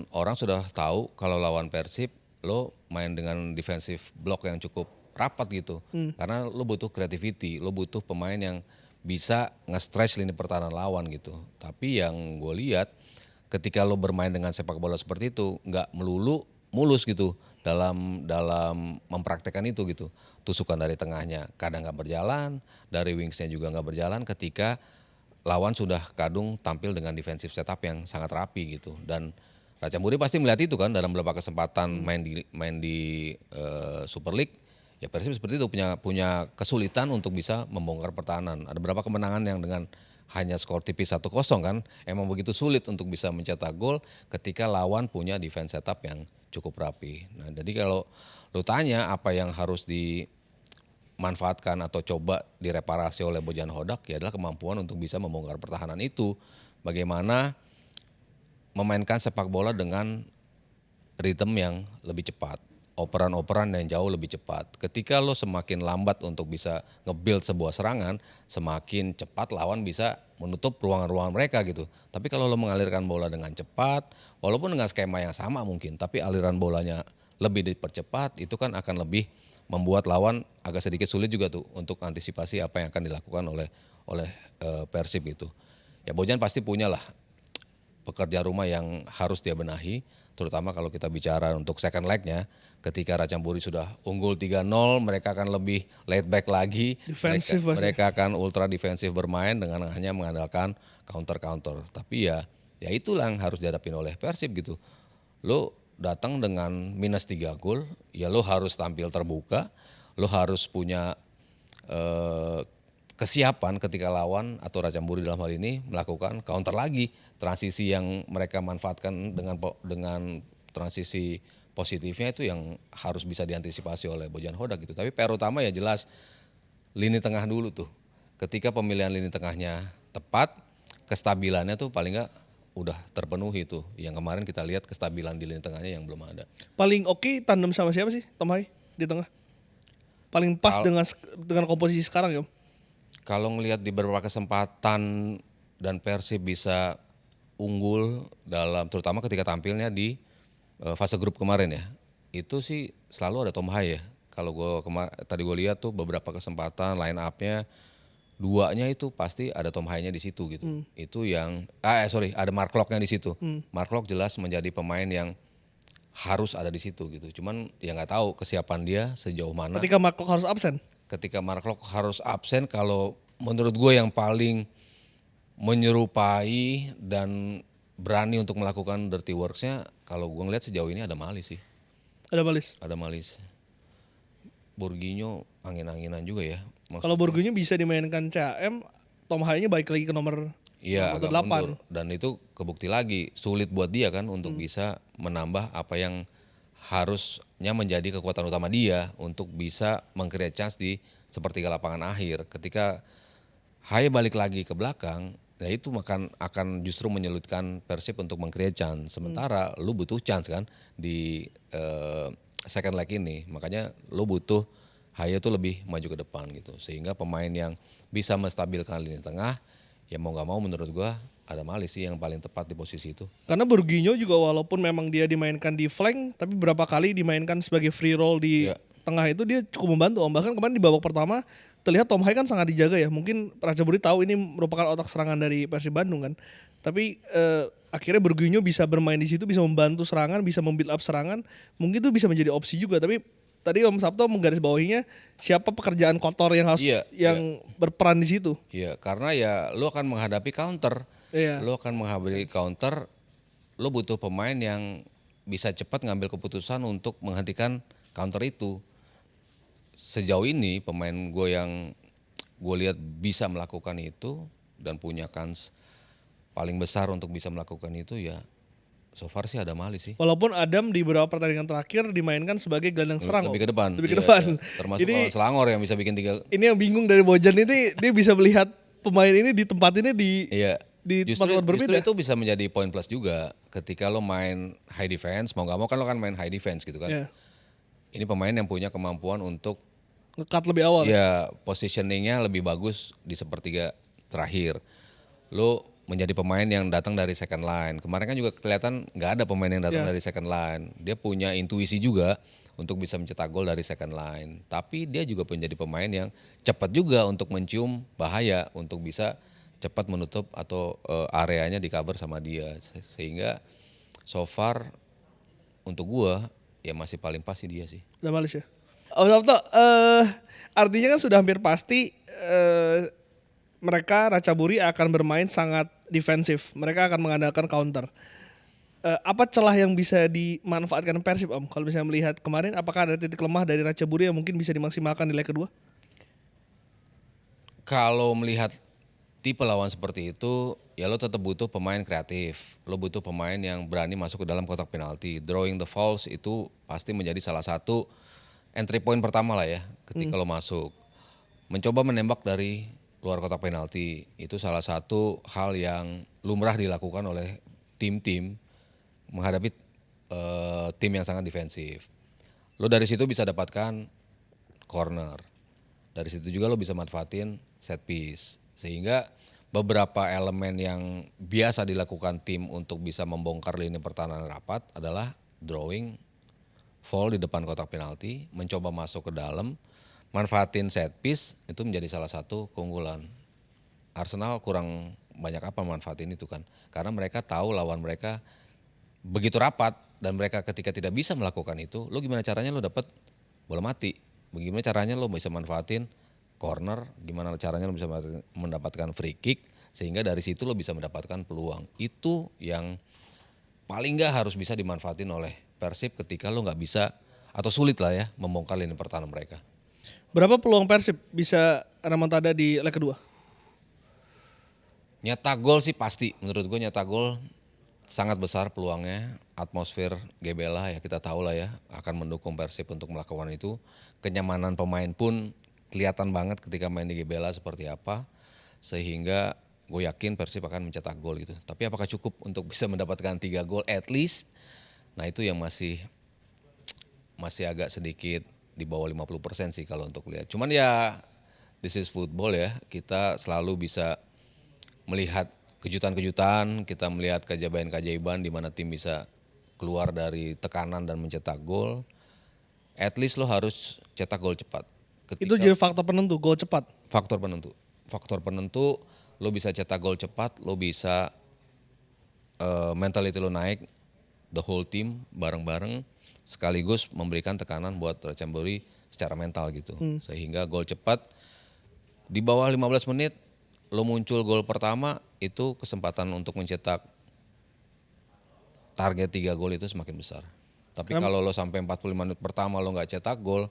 orang sudah tahu kalau lawan Persib lo main dengan defensive block yang cukup rapat gitu karena lo butuh creativity, lo butuh pemain yang bisa nge-stretch lini pertahanan lawan gitu tapi yang gue lihat ketika lo bermain dengan sepak bola seperti itu nggak melulu mulus gitu dalam mempraktekkan itu gitu tusukan dari tengahnya kadang nggak berjalan dari wingsnya juga nggak berjalan ketika lawan sudah kadung tampil dengan defensive setup yang sangat rapi gitu dan Raja Muri pasti melihat itu kan dalam beberapa kesempatan main di Super League ya Persib seperti itu punya kesulitan untuk bisa membongkar pertahanan ada beberapa kemenangan yang dengan hanya skor tipis 1-0 kan emang begitu sulit untuk bisa mencetak gol ketika lawan punya defense setup yang cukup rapi. Nah, jadi kalau lu tanya apa yang harus dimanfaatkan atau coba direparasi oleh Bojan Hodak ya adalah kemampuan untuk bisa membongkar pertahanan itu. Bagaimana memainkan sepak bola dengan ritme yang lebih cepat, operan-operan yang jauh lebih cepat. Ketika lo semakin lambat untuk bisa nge-build sebuah serangan, semakin cepat lawan bisa menutup ruangan-ruangan mereka gitu. Tapi kalau lo mengalirkan bola dengan cepat, walaupun dengan skema yang sama mungkin, tapi aliran bolanya lebih dipercepat, itu kan akan lebih membuat lawan agak sedikit sulit juga tuh untuk antisipasi apa yang akan dilakukan oleh Persib gitu. Ya Bojan pasti punya lah pekerja rumah yang harus dia benahi, terutama kalau kita bicara untuk second leg-nya, ketika Ratchaburi sudah unggul 3-0, mereka akan lebih laid back lagi, Defensif pasti. mereka akan ultra defensif bermain dengan hanya mengandalkan counter-counter. Tapi ya itulah yang harus dihadapin oleh Persib gitu. Lo datang dengan minus 3 gol, ya lo harus tampil terbuka, lo harus punya kesiapan ketika lawan atau Ratchaburi dalam hal ini melakukan counter lagi transisi yang mereka manfaatkan dengan transisi positifnya itu yang harus bisa diantisipasi oleh Bojan Hodak gitu. Tapi PR utama ya jelas lini tengah dulu tuh. Ketika pemilihan lini tengahnya tepat, kestabilannya tuh paling nggak udah terpenuhi tuh. Yang kemarin kita lihat kestabilan di lini tengahnya yang belum ada. Paling oke tandem sama siapa sih Tom Hai di tengah? Paling pas Kal- dengan komposisi sekarang ya Om? Kalau ngelihat di beberapa kesempatan dan Persib bisa unggul dalam terutama ketika tampilnya di fase grup kemarin ya, itu sih selalu ada Tom Hai ya. Kalau tadi gue lihat tuh beberapa kesempatan line up-nya duanya itu pasti ada Tom Hai-nya di situ gitu. Itu yang ada Mark Locke-nya di situ. Mark Locke jelas menjadi pemain yang harus ada di situ gitu. Cuman ya nggak tahu kesiapan dia sejauh mana Ketika Marco harus absen. ketika Mark Locke harus absen kalau menurut gue yang paling menyerupai dan berani untuk melakukan dirty works-nya kalau gue ngeliat sejauh ini ada Malis sih. Ada Balis. Ada Malis. Borginho angin-anginan juga ya. Kalau Borgonya bisa dimainkan CAM, Tom Hai-nya balik lagi ke nomor Iya agak 8. mundur dan itu kebukti lagi sulit buat dia kan untuk bisa menambah apa yang harusnya menjadi kekuatan utama dia untuk bisa meng-create chance di sepertiga lapangan akhir. Ketika Hai balik lagi ke belakang, ya itu akan justru menyulitkan Persib untuk meng-create chance. Sementara lu butuh chance kan di second leg ini. Makanya lu butuh Hai itu lebih maju ke depan gitu. Sehingga pemain yang bisa menstabilkan lini tengah ya mau nggak mau menurut gua ada Malis sih yang paling tepat di posisi itu. Karena Borginho juga walaupun memang dia dimainkan di flank, tapi beberapa kali dimainkan sebagai free roll di Iya. tengah itu dia cukup membantu Om. Bahkan kemarin di babak pertama terlihat Tom Hai kan sangat dijaga ya. Mungkin Ratchaburi tahu ini merupakan otak serangan dari Persib Bandung kan. Tapi akhirnya Borginho bisa bermain di situ, bisa membantu serangan, bisa membuild up serangan. Mungkin itu bisa menjadi opsi juga. Tapi tadi Om Sabto menggarisbawahinya siapa pekerjaan kotor yang harus Iya, berperan di situ. Iya, karena ya lu akan menghadapi counter. Iya. Lu akan menghadapi counter, lu butuh pemain yang bisa cepat ngambil keputusan untuk menghentikan counter itu. Sejauh ini pemain gue yang gue lihat bisa melakukan itu dan punya kans paling besar untuk bisa melakukan itu ya so far sih ada Mali sih. Walaupun Adam di beberapa pertandingan terakhir dimainkan sebagai gelandang serang, Lebih ke depan. lebih ke Iya, depan. iya. Termasuk lawan Jadi Selangor yang bisa bikin 3. ini yang bingung dari Bojan ini, dia bisa melihat pemain ini di tempat ini Iya. di Justru tempat berbeda. itu bisa menjadi poin plus juga ketika lo main high defense, mau gak mau kan lo kan main high defense gitu kan. Ya, Ini pemain yang punya kemampuan untuk nge-cut lebih awal. ya positioningnya lebih bagus di sepertiga terakhir. Lo menjadi pemain yang datang dari second line. Kemarin kan juga kelihatan nggak ada pemain yang datang Ya. dari second line. Dia punya intuisi juga untuk bisa mencetak gol dari second line. Tapi dia juga menjadi pemain yang cepat juga untuk mencium bahaya untuk bisa cepat menutup atau areanya di cover sama dia. Sehingga so far untuk gua ya masih paling pas sih dia sih. Udah males ya. Om Sabto, artinya kan sudah hampir pasti mereka Ratchaburi akan bermain sangat defensif. Mereka akan mengandalkan counter. Apa celah yang bisa dimanfaatkan Persib, Om? Kalau misalnya melihat kemarin, apakah ada titik lemah dari Ratchaburi yang mungkin bisa dimaksimalkan di leg kedua? Kalau melihat tipe lawan seperti itu, ya lo tetap butuh pemain kreatif. Lo butuh pemain yang berani masuk ke dalam kotak penalti. Drawing the fouls itu pasti menjadi salah satu entry point pertama lah ya ketika lo masuk. Mencoba menembak dari luar kotak penalti itu salah satu hal yang lumrah dilakukan oleh tim-tim menghadapi tim yang sangat defensif. Lo dari situ bisa dapatkan corner. Dari situ juga lo bisa manfaatin set piece. Sehingga beberapa elemen yang biasa dilakukan tim untuk bisa membongkar lini pertahanan rapat adalah drawing, fall di depan kotak penalti, mencoba masuk ke dalam, manfaatin set piece, itu menjadi salah satu keunggulan. Arsenal kurang banyak apa manfaatin itu kan. Karena mereka tahu lawan mereka begitu rapat dan mereka ketika tidak bisa melakukan itu, lo gimana caranya lo dapat bola mati? Bagaimana caranya lo bisa manfaatin corner, gimana caranya lo bisa mendapatkan free kick sehingga dari situ lo bisa mendapatkan peluang. Itu yang paling nggak harus bisa dimanfaatin oleh Persib ketika lo nggak bisa atau sulit lah ya membongkar lini pertahanan mereka. Berapa peluang Persib bisa remontada di leg kedua? Nyetak gol sih pasti, menurut gue nyetak gol sangat besar peluangnya. Atmosfer GBLA ya kita tahu lah ya akan mendukung Persib untuk melakukan itu. Kenyamanan pemain pun kelihatan banget ketika main di GBLA seperti apa. Sehingga gue yakin Persib akan mencetak gol gitu. Tapi apakah cukup untuk bisa mendapatkan 3 gol at least? Nah itu yang masih agak sedikit di bawah 50% sih kalau untuk lihat. Cuman ya this is football ya. Kita selalu bisa melihat kejutan-kejutan, kita melihat keajaiban-keajaiban di mana tim bisa keluar dari tekanan dan mencetak gol. At least lo harus cetak gol cepat. Itu jadi faktor penentu, gol cepat. Faktor penentu. Faktor penentu lo bisa cetak gol cepat, lo bisa mentality lo naik, the whole team bareng-bareng sekaligus memberikan tekanan buat Ratchaburi secara mental gitu. Sehingga gol cepat di bawah 15 menit lo muncul gol pertama itu kesempatan untuk mencetak target 3 gol itu semakin besar. Tapi kalau lo sampai 45 menit pertama lo nggak cetak gol,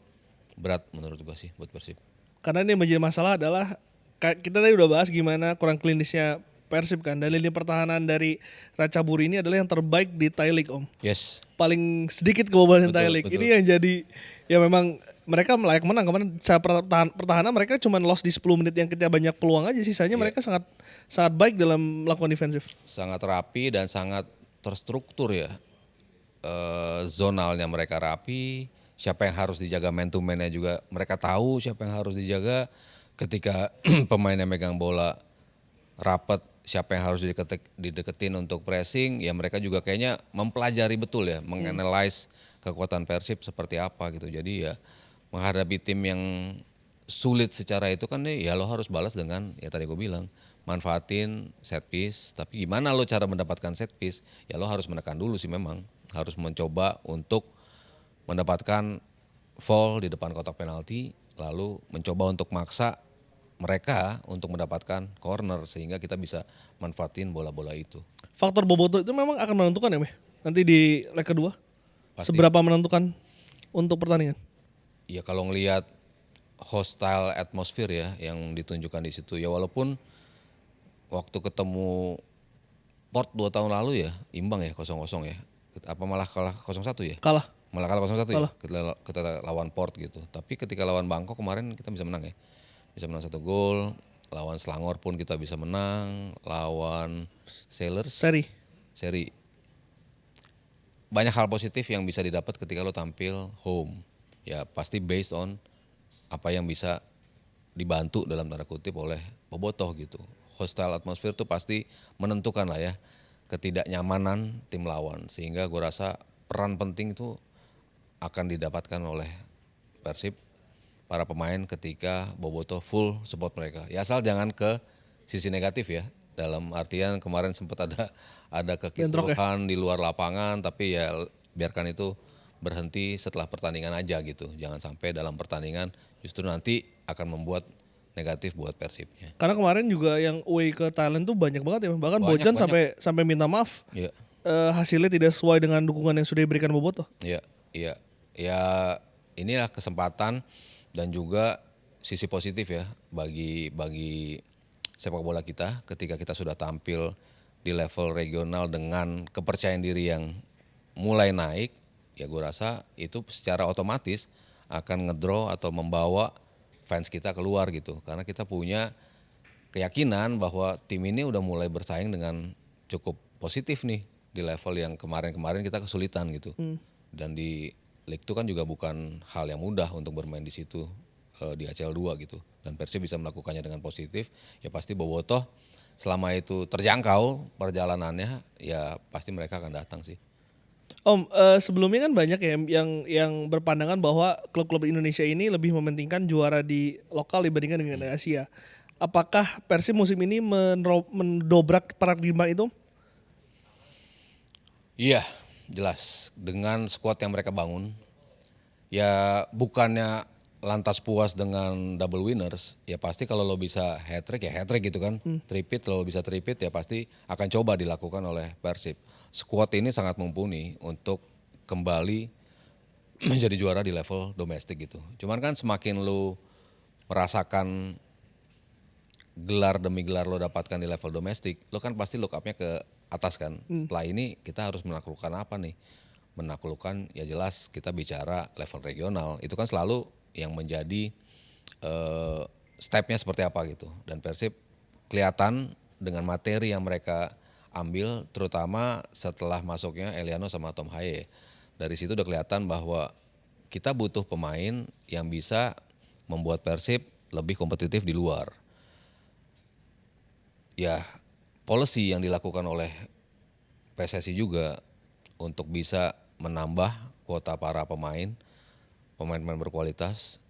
berat menurut gua sih buat Persib. Karena ini yang menjadi masalah adalah kita tadi udah bahas gimana kurang klinisnya Persib kan. Dan lini pertahanan dari Ratchaburi ini adalah yang terbaik di Thai League, Om. Yes. Paling sedikit kebobolan Betul, Thai League. betul. Ini yang jadi ya memang mereka layak menang. Kemarin secara pertahanan mereka cuma loss di 10 menit yang kita banyak peluang aja. Sisanya mereka sangat baik dalam melakukan defensif. Sangat rapi dan sangat terstruktur ya. Zonalnya mereka rapi, siapa yang harus dijaga man to man-nya juga mereka tahu siapa yang harus dijaga. Ketika pemainnya megang bola rapat, siapa yang harus dideketin untuk pressing, ya mereka juga kayaknya mempelajari betul ya, menganalize kekuatan Persib seperti apa gitu. Jadi ya menghadapi tim yang sulit secara itu kan ya lo harus balas dengan ya tadi gue bilang manfaatin set piece. Tapi gimana lo cara mendapatkan set piece? Ya lo harus menekan dulu sih memang. Harus mencoba untuk mendapatkan fall di depan kotak penalti, lalu mencoba untuk maksa mereka untuk mendapatkan corner sehingga kita bisa manfaatin bola-bola itu. Faktor Boboto itu memang akan menentukan ya, Meh? Nanti di leg kedua. Pasti. Seberapa menentukan untuk pertandingan? Ya kalau ngelihat hostile atmosphere ya yang ditunjukkan di situ. Ya walaupun waktu ketemu Port 2 tahun lalu ya imbang ya 0-0 ya. Apa malah kalah 0-1 ya? Kalah, Malah kalah 0-1 ya kalah. kita lawan Port gitu. Tapi ketika lawan Bangkok kemarin kita bisa menang ya. Bisa menang 1 gol. Lawan Selangor pun kita bisa menang. Lawan Sailors Seri. seri. Banyak hal positif yang bisa didapat ketika lo tampil home. Ya pasti based on apa yang bisa dibantu dalam tanda kutip oleh bobotoh gitu. Hostile atmosphere tuh pasti menentukan lah ya ketidaknyamanan tim lawan. Sehingga gue rasa peran penting itu akan didapatkan oleh Persib para pemain ketika bobotoh full support mereka. Ya asal jangan ke sisi negatif ya. Dalam artian kemarin sempat ada Bentrok ya. kekisruhan di luar lapangan tapi ya biarkan itu berhenti setelah pertandingan aja gitu. Jangan sampai dalam pertandingan justru nanti akan membuat negatif buat Persibnya. Karena kemarin juga yang away ke Thailand tuh banyak banget ya. Bahkan Banyak Bojan banyak. sampai minta maaf. Iya. Hasilnya tidak sesuai dengan dukungan yang sudah diberikan Bobotoh. Iya, iya. Ya inilah kesempatan dan juga sisi positif ya bagi sepak bola kita ketika kita sudah tampil di level regional dengan kepercayaan diri yang mulai naik, ya gue rasa itu secara otomatis akan ngedraw atau membawa fans kita keluar gitu. Karena kita punya keyakinan bahwa tim ini udah mulai bersaing dengan cukup positif nih di level yang kemarin-kemarin kita kesulitan gitu. Dan di League 2 kan juga bukan hal yang mudah untuk bermain di situ di ACL 2 gitu. Dan Persib bisa melakukannya dengan positif, ya pasti bobotoh selama itu terjangkau perjalanannya ya pasti mereka akan datang sih. Om, sebelumnya kan banyak ya yang berpandangan bahwa klub-klub Indonesia ini lebih mementingkan juara di lokal dibandingkan dengan di Asia. Apakah Persib musim ini mendobrak paradigma itu? Iya, jelas dengan skuad yang mereka bangun ya bukannya lantas puas dengan double winners, ya pasti kalau lo bisa hat trick ya hat trick gitu kan. Tripit kalau bisa tripit ya pasti akan coba dilakukan oleh Persib. Skuad ini sangat mumpuni untuk kembali menjadi juara di level domestik gitu. Cuman kan semakin lo merasakan gelar demi gelar lo dapatkan di level domestik, lo kan pasti look up-nya ke atas kan. Setelah ini kita harus menaklukkan apa nih? Menaklukkan ya jelas kita bicara level regional. Itu kan selalu yang menjadi stepnya seperti apa gitu. Dan Persib kelihatan dengan materi yang mereka ambil terutama setelah masuknya Eliano sama Tom Haye. Dari situ udah kelihatan bahwa kita butuh pemain yang bisa membuat Persib lebih kompetitif di luar. Ya policy yang dilakukan oleh PSSI juga untuk bisa menambah kuota para pemain berkualitas.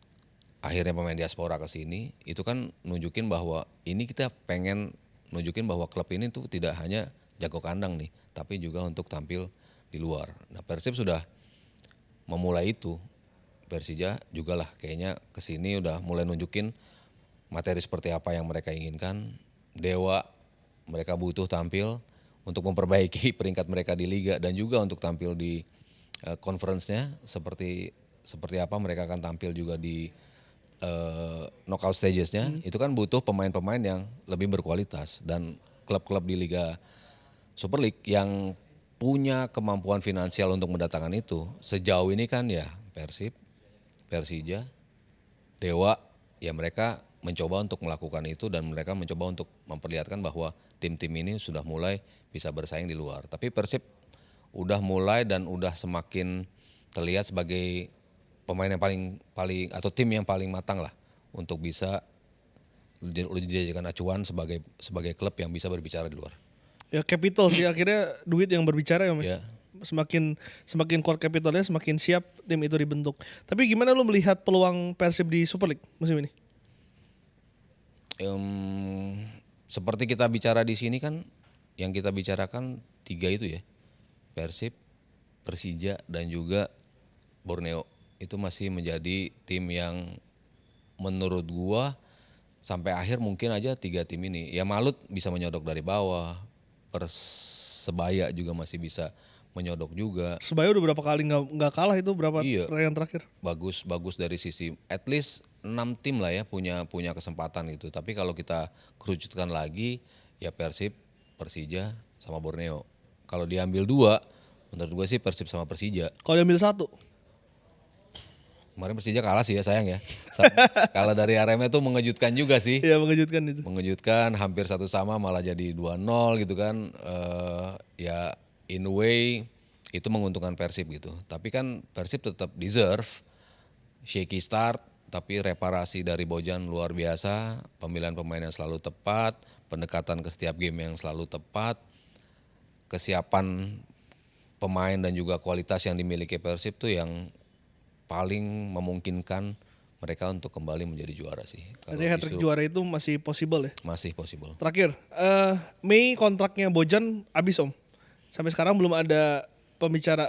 Akhirnya pemain diaspora ke sini, itu kan nunjukin bahwa ini kita pengen nunjukin bahwa klub ini tuh tidak hanya jago kandang nih, tapi juga untuk tampil di luar. Nah Persib sudah memulai itu, Persija juga lah kayaknya ke sini udah mulai nunjukin materi seperti apa yang mereka inginkan. Dewa mereka butuh tampil untuk memperbaiki peringkat mereka di liga dan juga untuk tampil di conference-nya seperti apa mereka akan tampil juga di knockout stages-nya. Itu kan butuh pemain-pemain yang lebih berkualitas dan klub-klub di Liga Super League yang punya kemampuan finansial untuk mendatangkan itu sejauh ini kan ya Persib, Persija, Dewa, ya mereka mencoba untuk melakukan itu dan mereka mencoba untuk memperlihatkan bahwa tim-tim ini sudah mulai bisa bersaing di luar. Tapi Persib udah mulai dan udah semakin terlihat sebagai pemain yang paling atau tim yang paling matang lah untuk bisa dijadikan acuan sebagai klub yang bisa berbicara di luar. Ya capital sih akhirnya duit yang berbicara ya, Om. Ya. Semakin core capitalnya semakin siap tim itu dibentuk. Tapi gimana lo melihat peluang Persib di Super League musim ini? Seperti kita bicara di sini kan, yang kita bicarakan 3 itu ya, Persib, Persija dan juga Borneo itu masih menjadi tim yang menurut gua sampai akhir mungkin aja 3 tim ini. Ya Malut bisa menyodok dari bawah, Persebaya juga masih bisa menyodok juga. Sebaya udah berapa kali nggak kalah itu berapa Iya. pertandingan terakhir? Bagus dari sisi at least 6 tim lah ya punya kesempatan gitu. Tapi kalau kita kerucutkan lagi ya Persib, Persija sama Borneo. Kalau diambil 2, menurut gue sih Persib sama Persija. Kalau diambil 1, Kemarin Persija kalah sih ya sayang ya. Kalah dari Arema itu mengejutkan juga sih. ya mengejutkan itu. Mengejutkan hampir satu sama malah jadi 2-0 gitu kan. Ya in a way itu menguntungkan Persib gitu. Tapi kan Persib tetap deserve shaky start tapi reparasi dari Bojan luar biasa, pemilihan pemain yang selalu tepat, pendekatan ke setiap game yang selalu tepat, kesiapan pemain dan juga kualitas yang dimiliki Persib tuh yang paling memungkinkan mereka untuk kembali menjadi juara sih. Kalau Berarti hat-trick disuruh, juara itu masih possible ya. masih possible. Terakhir, Mei kontraknya Bojan habis Om. Sampai sekarang belum ada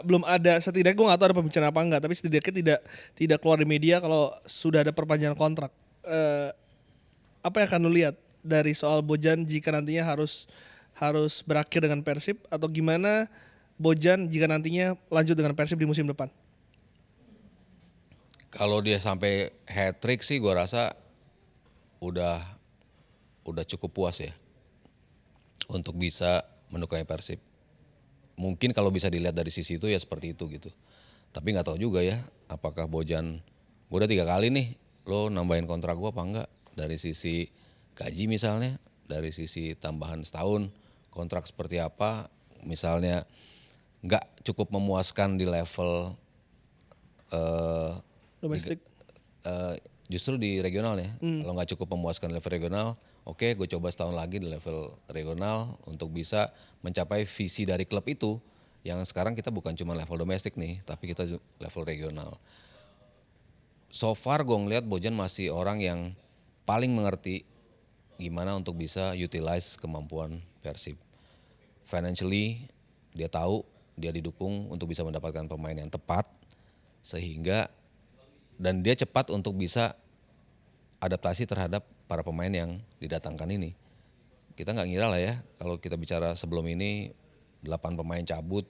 belum ada, setidaknya gue nggak tahu ada pembicaraan apa enggak, tapi setidaknya tidak keluar di media kalau sudah ada perpanjangan kontrak. Apa yang akan lu lihat dari soal Bojan jika nantinya harus berakhir dengan Persib, atau gimana Bojan jika nantinya lanjut dengan Persib di musim depan? Kalau dia sampai hat trick sih gue rasa udah cukup puas ya untuk bisa menyukai Persib. Mungkin kalau bisa dilihat dari sisi itu ya seperti itu gitu. Tapi nggak tahu juga ya apakah Bojan, gue udah 3 kali nih lo nambahin kontrak gue apa enggak, dari sisi gaji misalnya, dari sisi tambahan setahun kontrak seperti apa, misalnya nggak cukup memuaskan di level Domestik. justru di regional ya. Kalau nggak cukup memuaskan level regional, oke gue coba setahun lagi di level regional untuk bisa mencapai visi dari klub itu. Yang sekarang kita bukan cuma level domestik nih, tapi kita level regional. So far gue ngeliat Bojan masih orang yang paling mengerti gimana untuk bisa utilize kemampuan Persib. Financially dia tahu, dia didukung untuk bisa mendapatkan pemain yang tepat, sehingga dan dia cepat untuk bisa adaptasi terhadap para pemain yang didatangkan ini. Kita nggak ngira lah ya kalau kita bicara sebelum ini 8 pemain cabut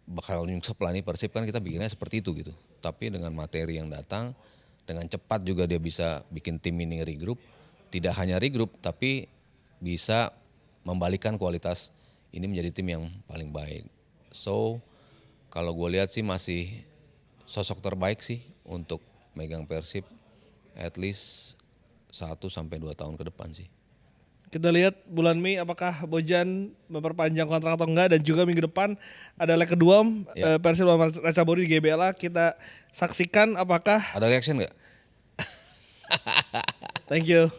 bakal nyungsep lah nih Persib, kan kita bikinnya seperti itu gitu. Tapi dengan materi yang datang, dengan cepat juga dia bisa bikin tim ini regroup. Tidak hanya regroup tapi bisa membalikkan kualitas ini menjadi tim yang paling baik. So kalau gue lihat sih masih sosok terbaik sih untuk megang Persib at least 1-2 tahun ke depan sih. Kita lihat bulan Mei apakah Bojan memperpanjang kontrak atau enggak, dan juga minggu depan ada leg kedua Ya. Persib lawan Ratchaburi di GBLA. Kita saksikan apakah. Ada reaction nggak? Thank you.